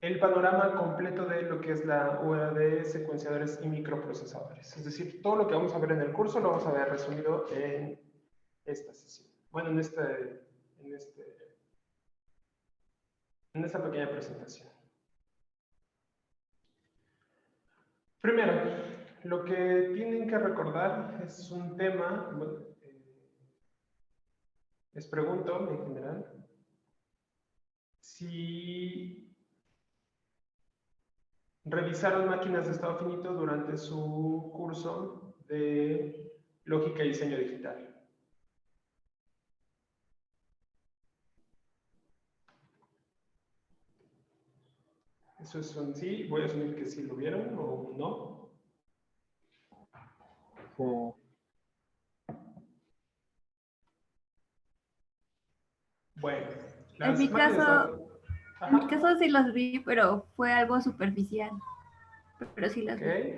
el panorama completo de lo que es la UA de secuenciadores y microprocesadores. Es decir, todo lo que vamos a ver en el curso lo vamos a ver resumido en esta sesión. Bueno, en esta pequeña presentación. Primero, lo que tienen que recordar es un tema, bueno, les pregunto en general, si revisaron máquinas de estado finito durante su curso de lógica y diseño digital. Eso es un sí, voy a asumir que sí lo vieron o no. Bueno, En las mi máquinas de caso, estado... en mi Ajá. caso sí los vi, pero fue algo superficial. Pero sí los Ok. vi.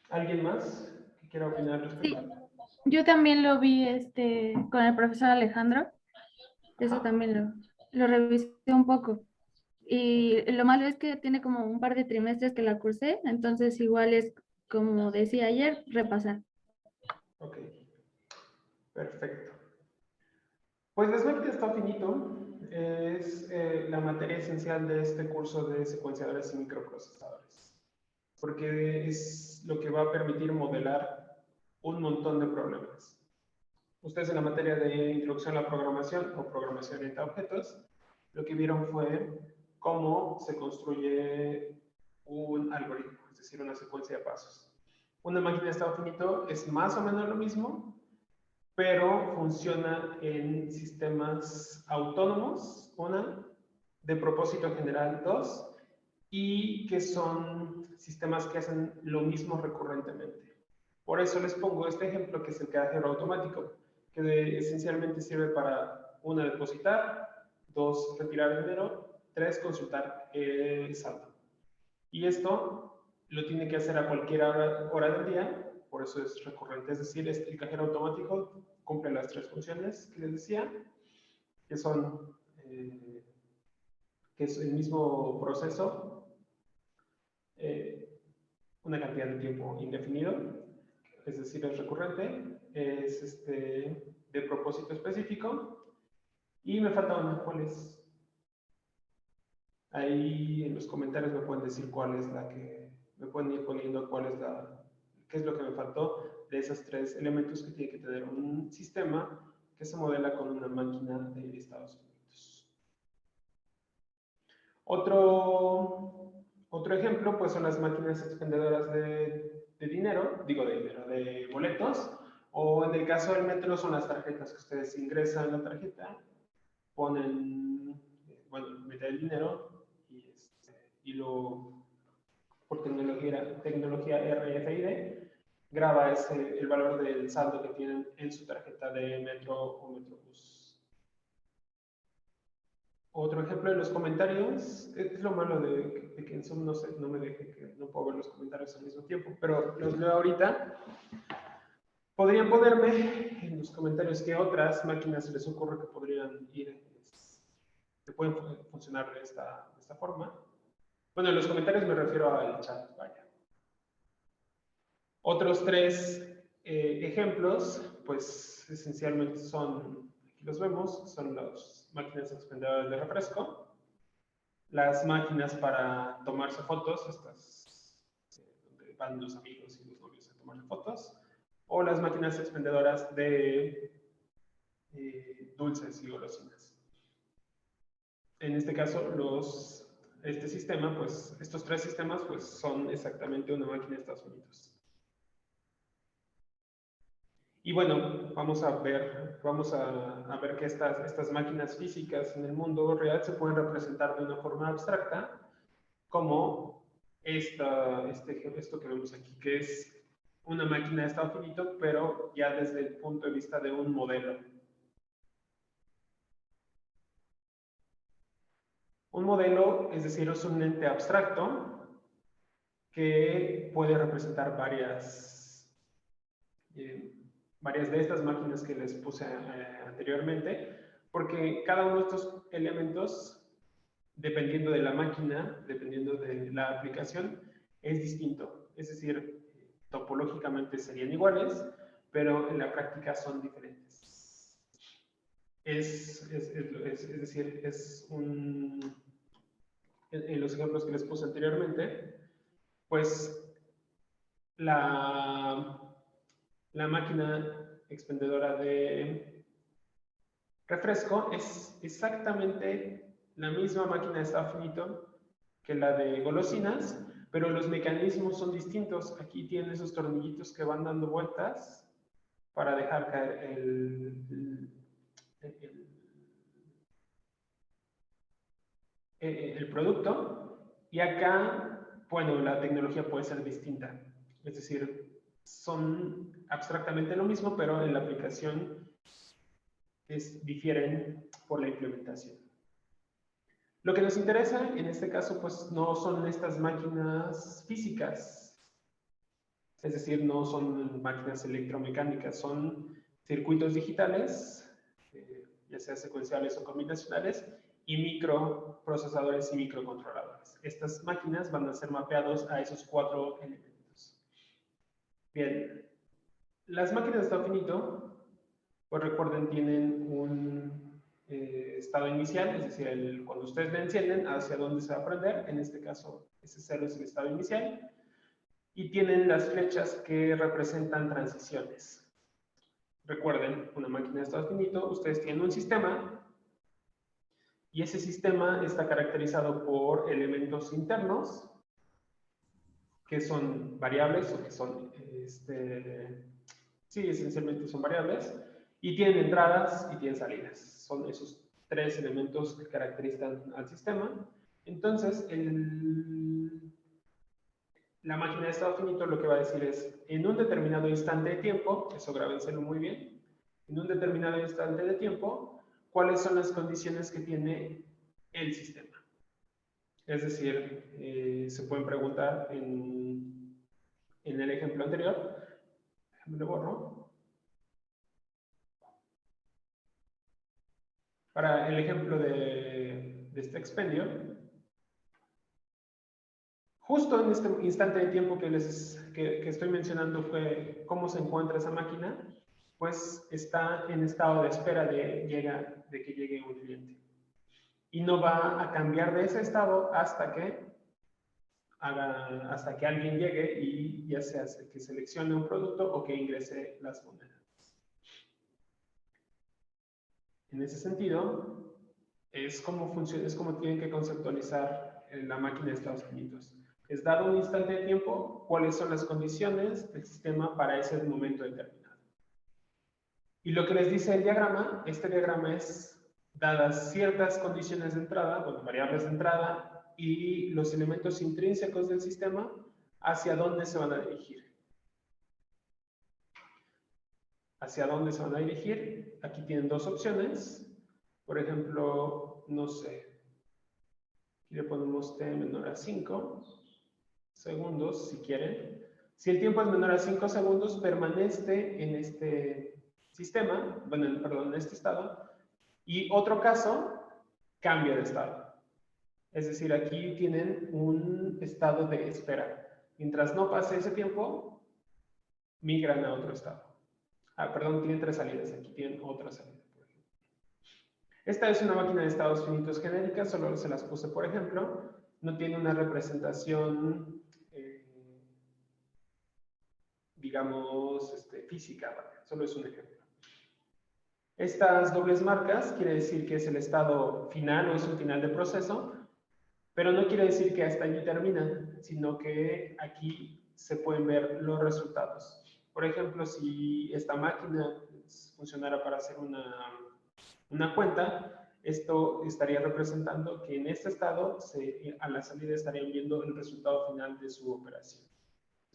¿Alguien más que quiera opinar respecto? Sí, yo también lo vi con el profesor Alejandro. Eso Ajá. también lo revisé un poco. Y Ok. lo malo es que tiene como un par de trimestres que la cursé, entonces igual es, como decía ayer, repasar. Ok. Perfecto. Pues las máquinas de estado finito es la materia esencial de este curso de secuenciadores y microprocesadores, porque es lo que va a permitir modelar un montón de problemas. Ustedes en la materia de introducción a la programación o programación orientada a objetos, lo que vieron fue cómo se construye un algoritmo, es decir, una secuencia de pasos. Una máquina de estado finito es más o menos lo mismo, pero funciona en sistemas autónomos, una, de propósito general, dos, y que son sistemas que hacen lo mismo recurrentemente. Por eso les pongo este ejemplo que es el cajero automático, que esencialmente sirve para, una, depositar, dos, retirar dinero, tres, consultar saldo. Y esto lo tiene que hacer a cualquier hora del día, por eso es recurrente, es decir, el cajero automático cumple las tres funciones que les decía, que son, que es el mismo proceso, una cantidad de tiempo indefinido, es decir, es recurrente, es de propósito específico, y me falta una, ¿cuál es? Ahí en los comentarios me pueden decir cuál es la que, me pueden ir poniendo cuál es la, qué es lo que me faltó de esos tres elementos que tiene que tener un sistema que se modela con una máquina de Estados Unidos. Otro ejemplo pues son las máquinas expendedoras de dinero, digo de dinero, de boletos, o en el caso del metro son las tarjetas que ustedes ingresan la tarjeta, ponen, bueno, meten el dinero y lo, por tecnología RFID, graba el valor del saldo que tienen en su tarjeta de metro o metrobús. Otro ejemplo en los comentarios, es lo malo de que en Zoom no me deje, que no puedo ver los comentarios al mismo tiempo, pero los leo ahorita. Podrían ponerme en los comentarios qué otras máquinas se les ocurre que podrían que pueden funcionar de esta forma. Bueno, en los comentarios me refiero al chat, vaya. Otros tres ejemplos, pues esencialmente son, aquí los vemos, son las máquinas expendedoras de refresco, las máquinas para tomarse fotos, estas donde van los amigos y los novios a tomarse fotos, o las máquinas expendedoras de dulces y golosinas. En este caso, este sistema, pues, estos tres sistemas, pues, son exactamente una máquina de Estados Unidos. Y bueno, vamos a ver que estas máquinas físicas en el mundo real se pueden representar de una forma abstracta, como esto que vemos aquí, que es una máquina de estado finito, pero ya desde el punto de vista de un modelo. Un modelo, es decir, es un ente abstracto que puede representar varias de estas máquinas que les puse anteriormente, porque cada uno de estos elementos dependiendo de la máquina, dependiendo de la aplicación, es distinto. Es decir, topológicamente serían iguales, pero en la práctica son diferentes. Es decir, en los ejemplos que les puse anteriormente, pues la máquina expendedora de refresco es exactamente la misma máquina de estado finito que la de golosinas, pero los mecanismos son distintos. Aquí tienen esos tornillitos que van dando vueltas para dejar caer el producto, y acá, bueno, la tecnología puede ser distinta. Es decir, son abstractamente lo mismo, pero en la aplicación difieren por la implementación. Lo que nos interesa en este caso, pues no son estas máquinas físicas, es decir, no son máquinas electromecánicas, son circuitos digitales, ya sea secuenciales o combinacionales, y microprocesadores y microcontroladores. Estas máquinas van a ser mapeados a esos 4 elementos. Bien, las máquinas de estado finito, pues recuerden, tienen un estado inicial, es decir, cuando ustedes la encienden, hacia dónde se va a prender. En este caso, ese 0 es el estado inicial. Y tienen las flechas que representan transiciones. Recuerden, una máquina de estado finito, ustedes tienen un sistema, y ese sistema está caracterizado por elementos internos, que son variables, o que son, sí, esencialmente son variables, y tienen entradas y tienen salidas. Son esos 3 elementos que caracterizan al sistema. Entonces, la máquina de estado finito lo que va a decir es, en un determinado instante de tiempo, eso grábenselo muy bien, en un determinado instante de tiempo, ¿cuáles son las condiciones que tiene el sistema? Es decir, se pueden preguntar en el ejemplo anterior, déjame lo borro. Para el ejemplo de este expendio, justo en este instante de tiempo que estoy mencionando fue cómo se encuentra esa máquina, pues está en estado de espera de que llegue un cliente. Y no va a cambiar de ese estado hasta que alguien llegue y ya sea que seleccione un producto o que ingrese las monedas. En ese sentido, es como tienen que conceptualizar la máquina de estados finitos. Es dado un instante de tiempo, cuáles son las condiciones del sistema para ese momento determinado. Y lo que les dice el diagrama, este diagrama es, dadas ciertas condiciones de entrada, bueno, variables de entrada, y los elementos intrínsecos del sistema, hacia dónde se van a dirigir. ¿Hacia dónde se van a dirigir? Aquí tienen 2 opciones. Por ejemplo, no sé, aquí le ponemos t menor a 5 segundos, si quieren. Si el tiempo es menor a 5 segundos, permanece en este sistema, bueno, perdón, en este estado, y otro caso, cambia de estado. Es decir, aquí tienen un estado de espera. Mientras no pase ese tiempo, migran a otro estado. Perdón, tienen 3 salidas, aquí tienen otra salida. Esta es una máquina de estados finitos genérica, solo se las puse por ejemplo. No tiene una representación, digamos, física, ¿vale? Solo es un ejemplo. Estas dobles marcas quiere decir que es el estado final o es un final de proceso, pero no quiere decir que hasta allí termina, sino que aquí se pueden ver los resultados. Por ejemplo, si esta máquina funcionara para hacer una cuenta, esto estaría representando que en este estado, a la salida estarían viendo el resultado final de su operación.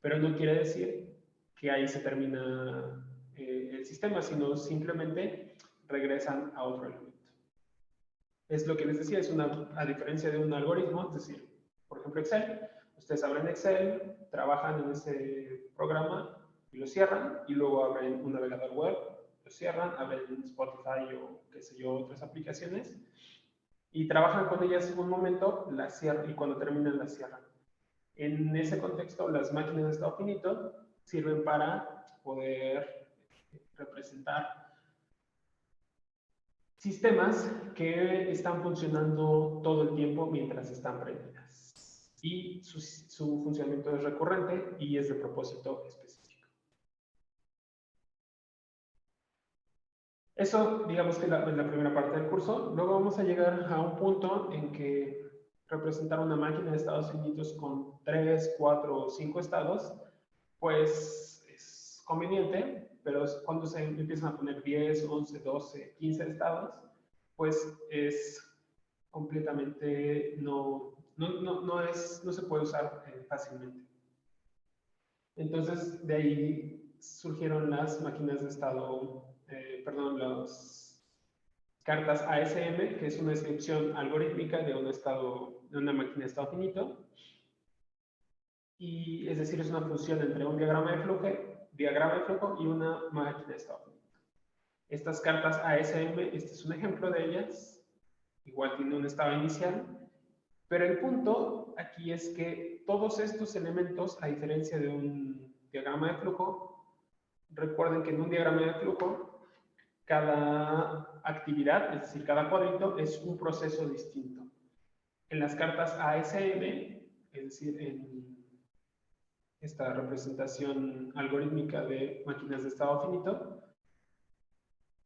Pero no quiere decir que ahí se termina el sistema, sino simplemente regresan a otro elemento. Es lo que les decía, a diferencia de un algoritmo, es decir, por ejemplo Excel, ustedes abren Excel, trabajan en ese programa y lo cierran, y luego abren un navegador web, lo cierran, abren Spotify o qué sé yo, otras aplicaciones, y trabajan con ellas un momento, las cierran y cuando terminan las cierran. En ese contexto, las máquinas de estado finito sirven para poder representar sistemas que están funcionando todo el tiempo mientras están prendidas. Y su funcionamiento es recurrente y es de propósito específico. Eso, digamos que es la primera parte del curso. Luego vamos a llegar a un punto en que representar una máquina de estados finitos con 3, 4 o 5 estados, pues es conveniente, pero cuando se empiezan a poner 10, 11, 12, 15 estados, pues es completamente no se puede usar fácilmente. Entonces, de ahí surgieron las máquinas de estado, las cartas ASM, que es una descripción algorítmica de una máquina de estado finito. Y es decir, es una función entre un diagrama de flujo y una máquina de estado finito. Estas cartas ASM, este es un ejemplo de ellas. Igual tiene un estado inicial. Pero el punto aquí es que todos estos elementos, a diferencia de un diagrama de flujo, recuerden que en un diagrama de flujo, cada actividad, es decir, cada cuadrito, es un proceso distinto. En las cartas ASM, es decir, en esta representación algorítmica de máquinas de estado finito,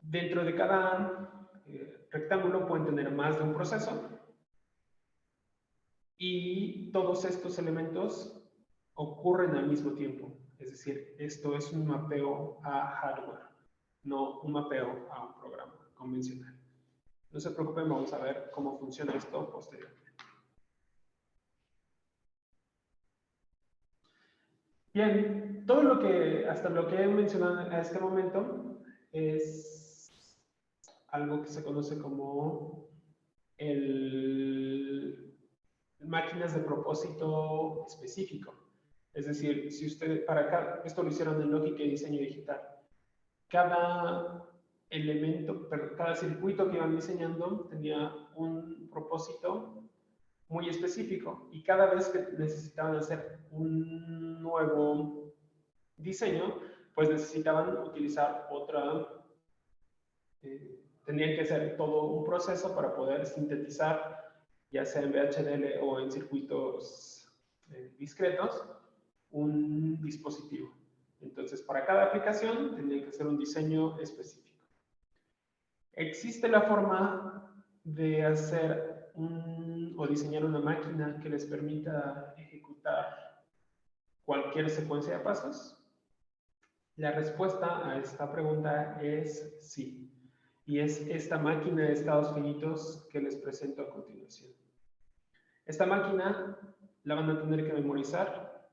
dentro de cada rectángulo pueden tener más de un proceso y todos estos elementos ocurren al mismo tiempo. Es decir, esto es un mapeo a hardware, no un mapeo a un programa convencional. No se preocupen, vamos a ver cómo funciona esto posteriormente. Bien, todo lo que, hasta lo que he mencionado a este momento, es algo que se conoce como máquinas de propósito específico. Es decir, si usted, esto lo hicieron en lógica y diseño digital, cada cada circuito que iban diseñando tenía un propósito muy específico y cada vez que necesitaban hacer un nuevo diseño, pues necesitaban utilizar tenían que hacer todo un proceso para poder sintetizar, ya sea en VHDL o en circuitos discretos, un dispositivo. Entonces, para cada aplicación tenía que ser un diseño específico. Existe la forma de hacer o diseñar una máquina que les permita ejecutar cualquier secuencia de pasos. La respuesta a esta pregunta es sí. Y es esta máquina de estados finitos que les presento a continuación. Esta máquina la van a tener que memorizar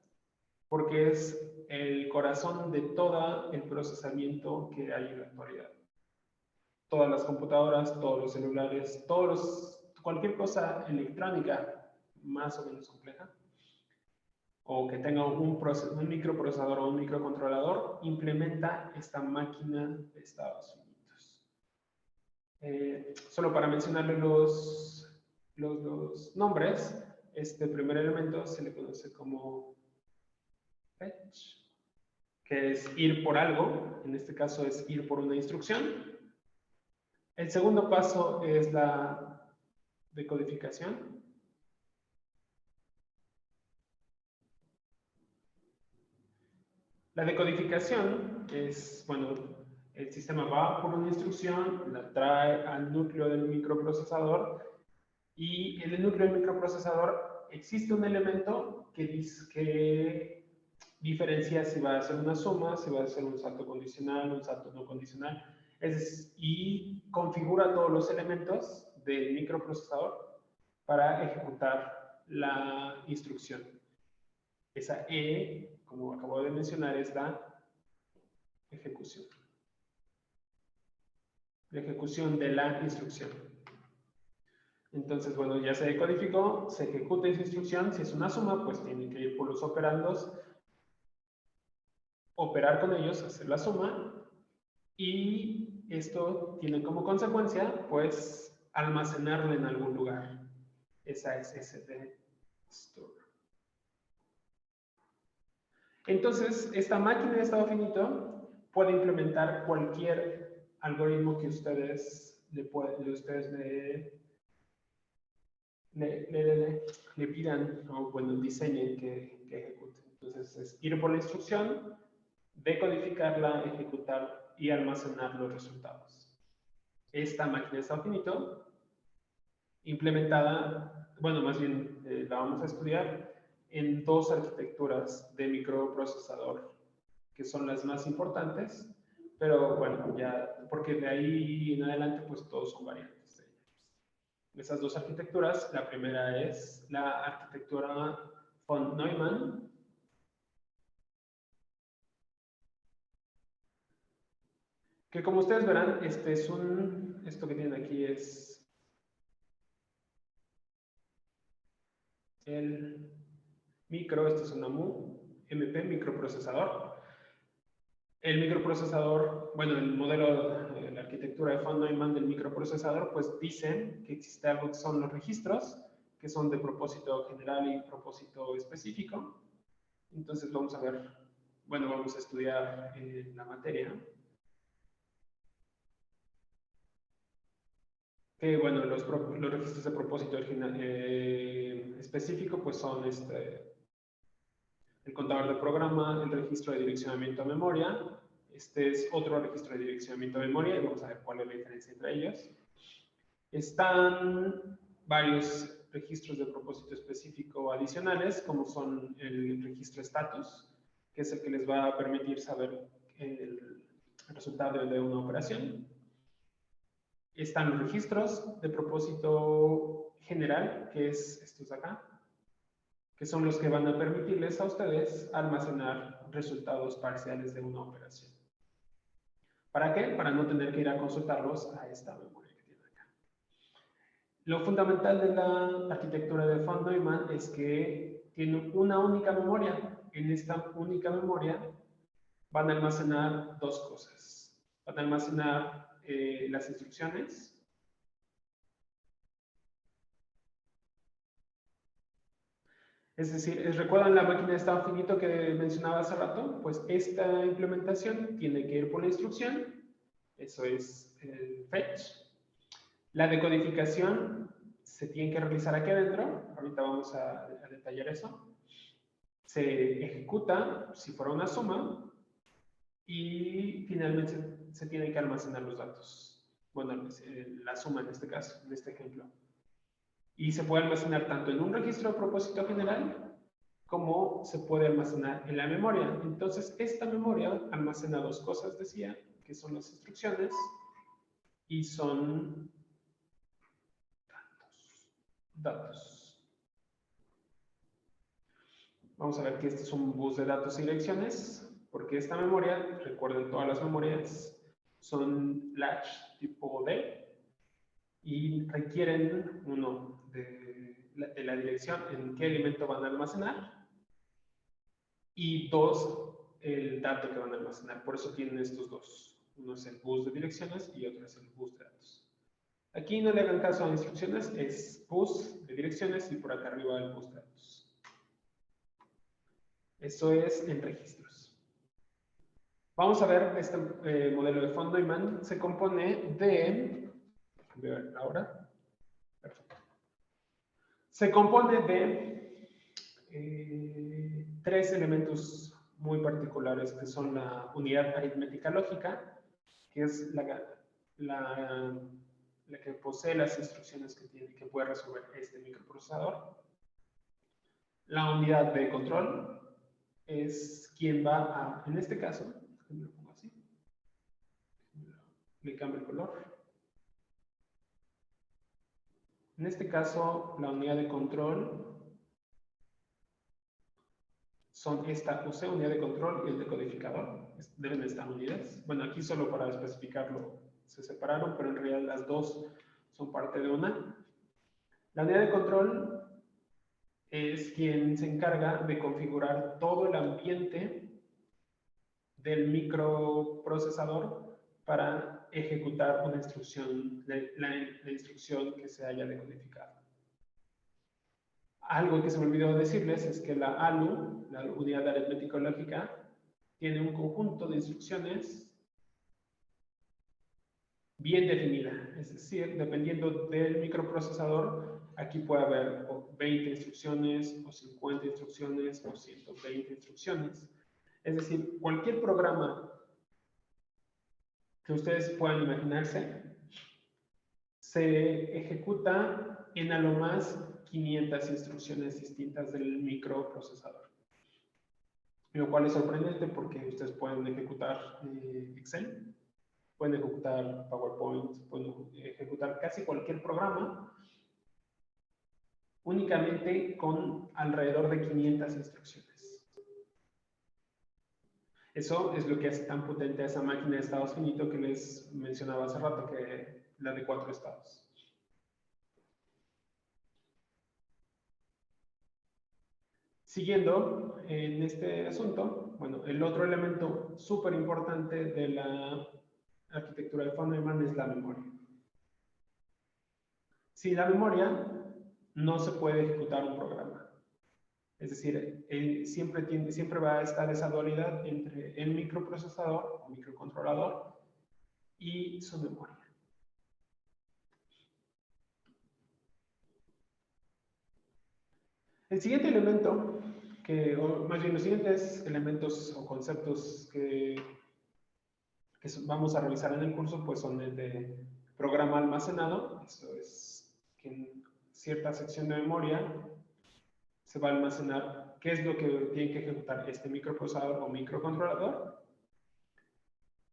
porque es el corazón de todo el procesamiento que hay en la actualidad. Todas las computadoras, todos los celulares, cualquier cosa electrónica más o menos compleja o que tenga un microprocesador o un microcontrolador, implementa esta máquina de estados finitos. Solo para mencionarle los nombres, este primer elemento se le conoce como fetch, que es ir por algo, en este caso es ir por una instrucción. El segundo paso es la decodificación. La decodificación es, bueno, el sistema va por una instrucción, la trae al núcleo del microprocesador y en el núcleo del microprocesador existe un elemento que diferencia si va a ser una suma, si va a ser un salto condicional, un salto no condicional, y configura todos los elementos del microprocesador para ejecutar la instrucción. Esa E, como acabo de mencionar, es la ejecución. La ejecución de la instrucción. Entonces, bueno, ya se decodificó, se ejecuta esa instrucción. Si es una suma, pues tiene que ir por los operandos, operar con ellos, hacer la suma. Y esto tiene como consecuencia, pues, almacenarlo en algún lugar. Esa es SD Store. Entonces, esta máquina de estado finito puede implementar cualquier algoritmo que ustedes le pidan o bueno, diseñen que ejecute. Entonces, es ir por la instrucción, decodificarla, ejecutar y almacenar los resultados. Esta máquina de estado finito, implementada, bueno, más bien la vamos a estudiar en dos arquitecturas de microprocesador, que son las más importantes, pero bueno, ya, porque de ahí en adelante, pues todos son variantes de ellas. Esas dos arquitecturas, la primera es la arquitectura von Neumann, que como ustedes verán, esto que tienen aquí es el micro, este es una MP, microprocesador. El microprocesador, bueno, el modelo, la arquitectura de von Neumann del microprocesador, pues dicen que existe algo que son los registros, que son de propósito general y propósito específico. Entonces vamos a ver, bueno, vamos a estudiar la materia. Que bueno, los registros de propósito específico pues son el contador de programa, el registro de direccionamiento a memoria. Este es otro registro de direccionamiento a memoria y vamos a ver cuál es la diferencia entre ellos. Están varios registros de propósito específico adicionales, como son el registro status, que es el que les va a permitir saber el resultado de una operación. Están los registros de propósito general, que es estos de acá, que son los que van a permitirles a ustedes almacenar resultados parciales de una operación. ¿Para qué? Para no tener que ir a consultarlos a esta memoria que tienen acá. Lo fundamental de la arquitectura de von Neumann es que tiene una única memoria. En esta única memoria van a almacenar dos cosas. Van a almacenar las instrucciones. Es decir, ¿recuerdan la máquina de estado finito que mencionaba hace rato? Pues esta implementación tiene que ir por la instrucción, eso es el fetch. La decodificación se tiene que realizar aquí adentro, ahorita vamos a detallar eso. Se ejecuta si fuera una suma y finalmente se tienen que almacenar los datos. Bueno, la suma en este caso, en este ejemplo. Y se puede almacenar tanto en un registro de propósito general como se puede almacenar en la memoria. Entonces, esta memoria almacena dos cosas, decía, que son las instrucciones y son datos. Vamos a ver que este es un bus de datos y direcciones, porque esta memoria, recuerden, todas las memorias son latch tipo D y requieren, uno, de la dirección en qué elemento van a almacenar y dos, el dato que van a almacenar. Por eso tienen estos dos. Uno es el bus de direcciones y otro es el bus de datos. Aquí no le hagan caso a instrucciones, es bus de direcciones y por acá arriba el bus de datos. Eso es en registros. Vamos a ver este modelo de von Neumann. Se compone de... Voy a ver ahora. Perfecto. Se compone de tres elementos muy particulares que son la unidad aritmética lógica, que es la que posee las instrucciones que puede resolver este microprocesador. La unidad de control es quien va a, en este caso, lo pongo así, le cambio el color. En este caso, la unidad de control son esta UC, unidad de control, y el decodificador. Deben estar unidas. Bueno, aquí solo para especificarlo se separaron, pero en realidad las dos son parte de una. La unidad de control es quien se encarga de configurar todo el ambiente del microprocesador para ejecutar una instrucción, la instrucción que se haya decodificado. Algo que se me olvidó decirles es que la ALU, la unidad de aritmética lógica, tiene un conjunto de instrucciones bien definida. Es decir, dependiendo del microprocesador, aquí puede haber 20 instrucciones, o 50 instrucciones, o 120 instrucciones. Es decir, cualquier programa que ustedes puedan imaginarse, se ejecuta en a lo más 500 instrucciones distintas del microprocesador. Lo cual es sorprendente porque ustedes pueden ejecutar Excel, pueden ejecutar PowerPoint, pueden ejecutar casi cualquier programa únicamente con alrededor de 500 instrucciones. Eso es lo que hace tan potente a esa máquina de estados finito que les mencionaba hace rato, que la de 4 estados. Siguiendo en este asunto, bueno, el otro elemento súper importante de la arquitectura de von Neumann es la memoria. Sin la memoria no se puede ejecutar un programa. Es decir, siempre va a estar esa dualidad entre el microprocesador o microcontrolador y su memoria. El siguiente elemento, o más bien los siguientes elementos o conceptos que vamos a revisar en el curso, pues son el de programa almacenado. Eso es que en cierta sección de memoria se va a almacenar qué es lo que tiene que ejecutar este microprocesador o microcontrolador.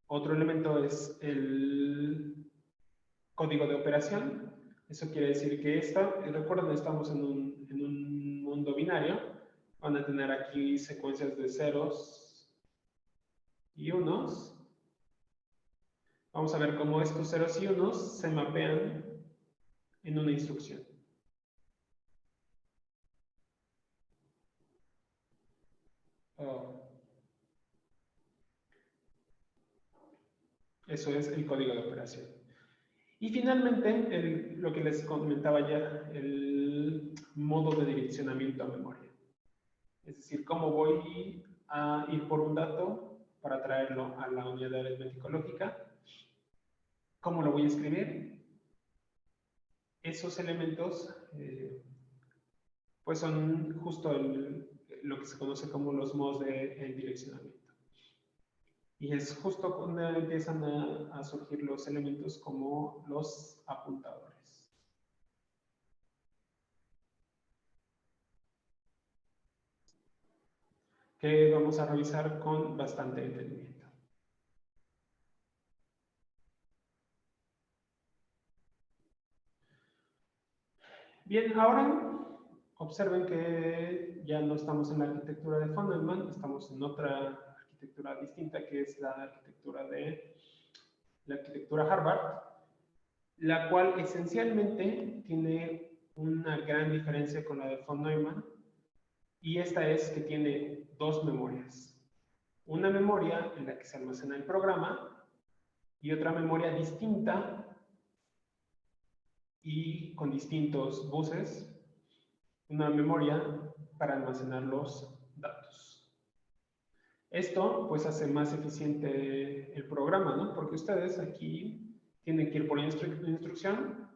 Otro elemento es el código de operación. Eso quiere decir que recuerden, estamos en un mundo binario. Van a tener aquí secuencias de ceros y unos. Vamos a ver cómo estos ceros y unos se mapean en una instrucción. Eso es el código de operación. Y finalmente, lo que les comentaba ya, el modo de direccionamiento a memoria. Es decir, cómo voy a ir por un dato para traerlo a la unidad de aritmética lógica, cómo lo voy a escribir. Esos elementos pues son justo lo que se conoce como los modos de direccionamiento. Y es justo cuando empiezan a surgir los elementos como los apuntadores. Que vamos a revisar con bastante detenimiento. Bien, ahora observen que ya no estamos en la arquitectura de von Neumann, estamos en otra arquitectura distinta, que es la arquitectura Harvard, la cual esencialmente tiene una gran diferencia con la de von Neumann, y esta es que tiene dos memorias. Una memoria en la que se almacena el programa y otra memoria distinta y con distintos buses, una memoria para almacenar los datos. Esto pues hace más eficiente el programa, ¿no? Porque ustedes aquí tienen que ir por una instrucción,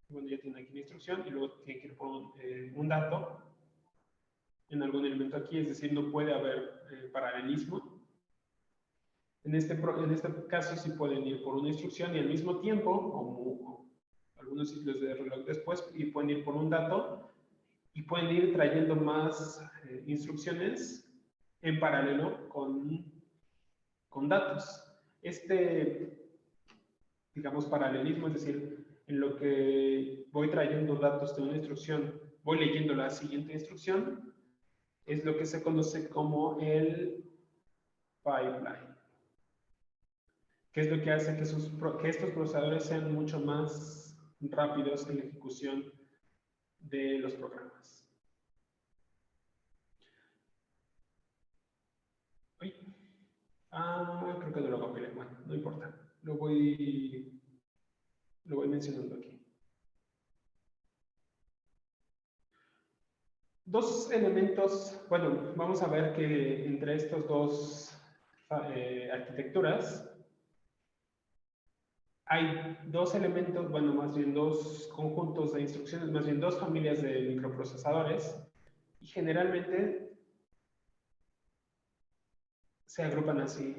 bueno, ya tienen aquí una instrucción y luego tienen que ir por un dato en algún elemento aquí, es decir, no puede haber paralelismo. En este caso sí pueden ir por una instrucción y al mismo tiempo, como algunos ciclos de reloj después, y pueden ir por un dato y pueden ir trayendo más instrucciones en paralelo con datos. Digamos, paralelismo, es decir, en lo que voy trayendo datos de una instrucción, voy leyendo la siguiente instrucción, es lo que se conoce como el pipeline. ¿Qué es lo que hace que estos procesadores sean mucho más rápidos en la ejecución de los programas? Uy. Creo que no lo copié. Bueno, no importa. lo voy mencionando aquí. Dos elementos, bueno, vamos a ver que entre estos dos arquitecturas hay dos elementos, bueno, más bien dos conjuntos de instrucciones, más bien dos familias de microprocesadores, y generalmente se agrupan así.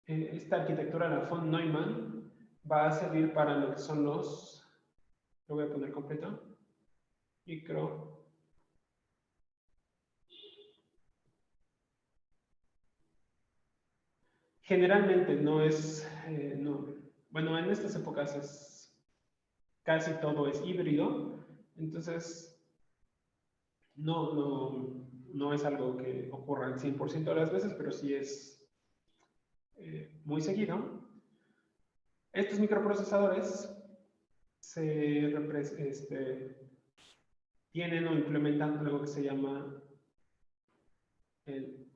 Esta arquitectura, la von Neumann, va a servir para lo que son los, lo voy a poner completo, micro. Generalmente no es, bueno, en estas épocas casi todo es híbrido, entonces no es algo que ocurra el 100% de las veces, pero sí es muy seguido. Estos microprocesadores tienen o implementan algo que se llama el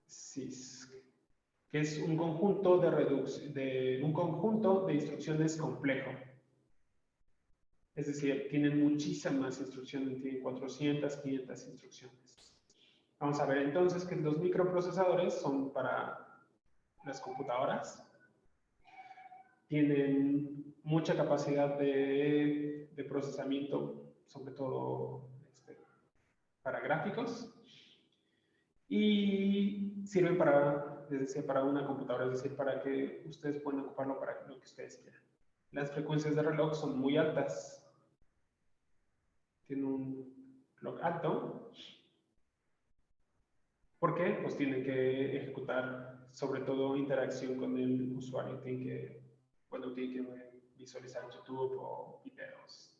CISC, que es un conjunto de instrucciones complejo. Es decir, tienen muchísimas instrucciones, tienen 400, 500 instrucciones. Vamos a ver entonces que los microprocesadores son para las computadoras. Tienen mucha capacidad de procesamiento, sobre todo para gráficos. Y sirven para, les decía, para una computadora, es decir, para que ustedes puedan ocuparlo para lo que ustedes quieran. Las frecuencias de reloj son muy altas. Tienen un clock alto. ¿Por qué? Pues tienen que ejecutar, sobre todo, interacción con el usuario. Tienen que visualizar YouTube o videos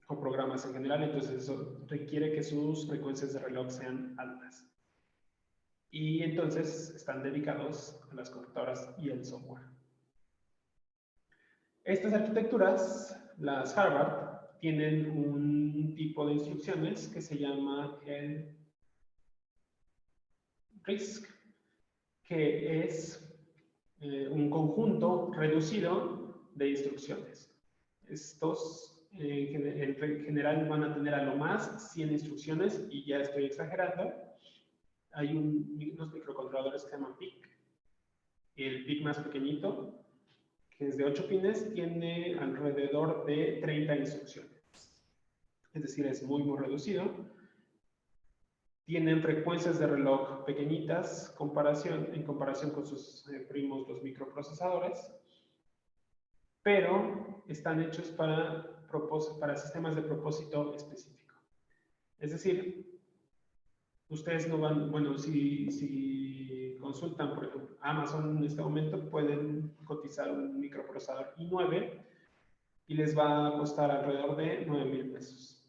o programas en general, entonces eso requiere que sus frecuencias de reloj sean altas. Y entonces están dedicados a las computadoras y el software. Estas arquitecturas, las Harvard, tienen un tipo de instrucciones que se llama el RISC, que es un conjunto reducido de instrucciones. Estos en general van a tener a lo más 100 instrucciones, y ya estoy exagerando. Hay unos microcontroladores que se llaman PIC. El PIC más pequeñito, que es de 8 pines, tiene alrededor de 30 instrucciones. Es decir, es muy reducido. Tienen frecuencias de reloj pequeñitas en comparación con sus primos, los microprocesadores, pero están hechos para sistemas de propósito específico. Es decir, ustedes no van, bueno, si consultan, por ejemplo, Amazon en este momento, pueden cotizar un microprocesador i9 y les va a costar alrededor de 9,000 pesos.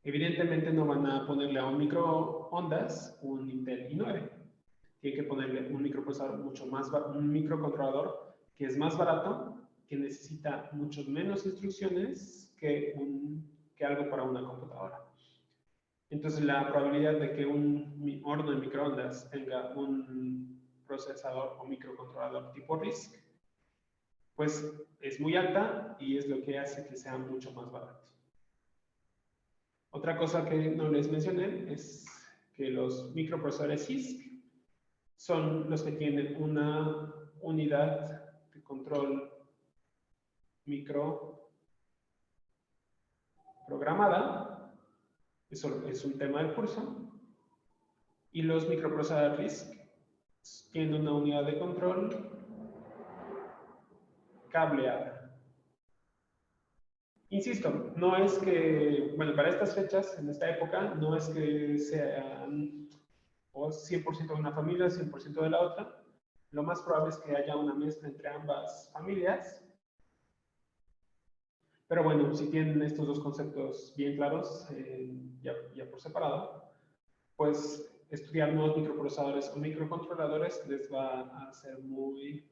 Evidentemente no van a ponerle a un microondas un Intel i9. Tienen que ponerle un microprocesador un microcontrolador que es más barato, que necesita mucho menos instrucciones que algo para una computadora. Entonces la probabilidad de que un horno de microondas tenga un procesador o microcontrolador tipo RISC, pues es muy alta, y es lo que hace que sea mucho más barato. Otra cosa que no les mencioné es que los microprocesadores CISC son los que tienen una unidad de control micro programada. Eso es un tema del curso. Y los microprocesadores RISC tienen una unidad de control cableada. Insisto, no es que, bueno, para estas fechas, en esta época, no es que sean 100% de una familia, 100% de la otra. Lo más probable es que haya una mezcla entre ambas familias. Pero bueno, si tienen estos dos conceptos bien claros, ya por separado, pues estudiar nuevos microprocesadores o microcontroladores les va a ser muy